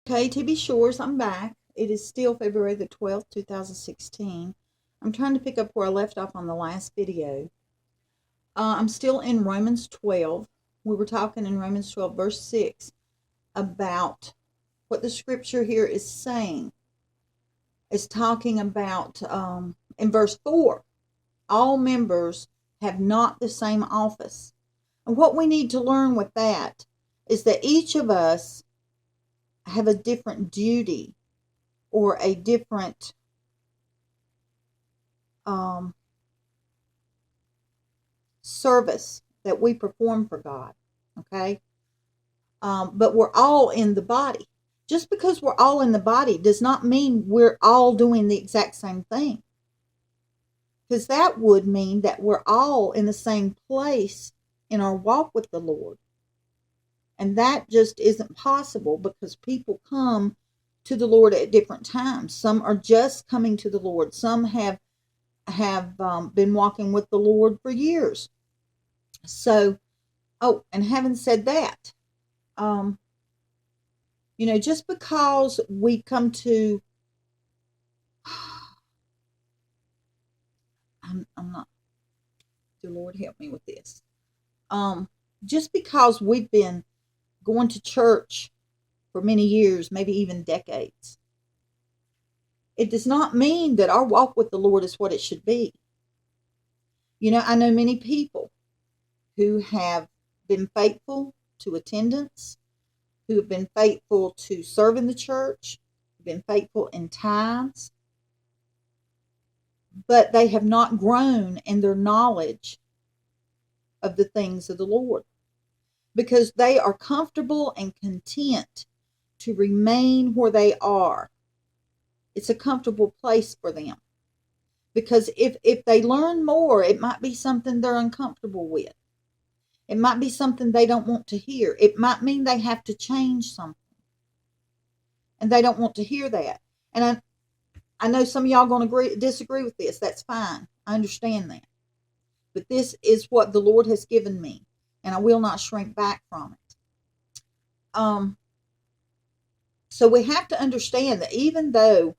Okay, to be sure, I'm back. It is still February the 12th, 2016. I'm trying to pick up where I left off on the last video. I'm still in Romans 12. We were talking in Romans 12, verse 6, about what the scripture here is saying. It's talking about, in verse 4, all members have not the same office. And what we need to learn with that is that each of us have a different duty or a different service that we perform for God. Okay? But we're all in the body. Just because we're all in the body does not mean we're all doing the exact same thing. Because that would mean that we're all in the same place in our walk with the Lord. And that just isn't possible because people come to the Lord at different times. Some are just coming to the Lord. Some have been walking with the Lord for years. So, and having said that, just because we come to, I'm not, dear Lord, help me with this. Just because we've been going to church for many years, maybe even decades, it does not mean that our walk with the Lord is what it should be. I know many people who have been faithful to attendance, who have been faithful to serve in the church, been faithful in tithes, but they have not grown in their knowledge of the things of the Lord because they are comfortable and content to remain where they are. It's a comfortable place for them because if they learn more, it might be something they're uncomfortable with. It might be something they don't want to hear. It might mean they have to change something. And they don't want to hear that. And I know some of y'all going to disagree with this. That's fine. I understand that. But this is what the Lord has given me. And I will not shrink back from it. So we have to understand that even though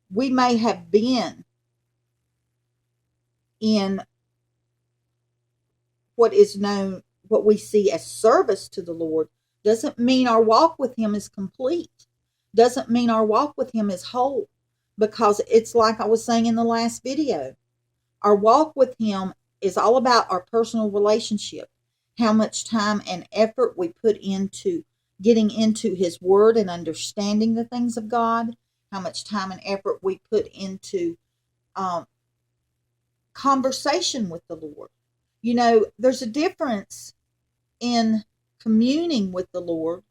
we may have been in what we see as service to the Lord, doesn't mean our walk with Him is complete. Doesn't mean our walk with Him is whole. Because it's like I was saying in the last video. Our walk with Him is all about our personal relationship. How much time and effort we put into getting into His Word and understanding the things of God. How much time and effort we put into conversation with the Lord. There's a difference in communing with the Lord,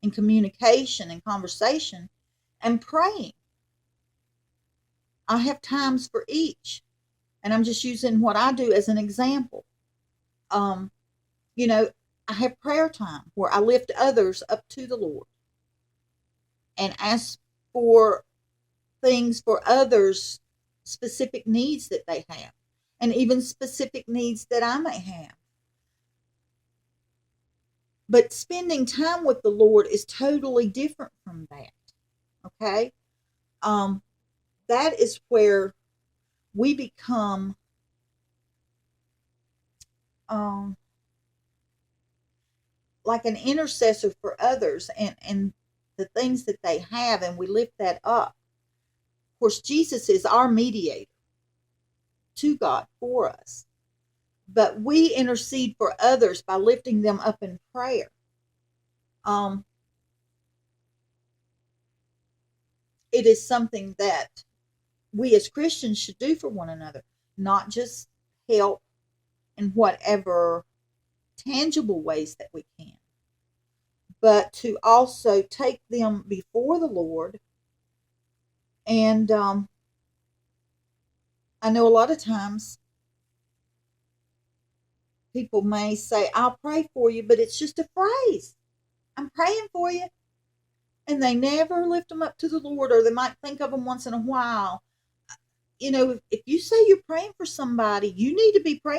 in communication and conversation, and praying. I have times for each, and I'm just using what I do as an example. I have prayer time where I lift others up to the Lord and ask for things for others, specific needs that they have, and even specific needs that I may have. But spending time with the Lord is totally different from that. Okay? That is where we become like an intercessor for others and the things that they have, and we lift that up. Of course, Jesus is our mediator to God for us. But we intercede for others by lifting them up in prayer. It is something that we as Christians should do for one another, not just help in whatever tangible ways that we can, but to also take them before the Lord. And I know a lot of times people may say, I'll pray for you, but it's just a phrase. I'm praying for you. And they never lift them up to the Lord, or they might think of them once in a while. If you say you're praying for somebody, you need to be praying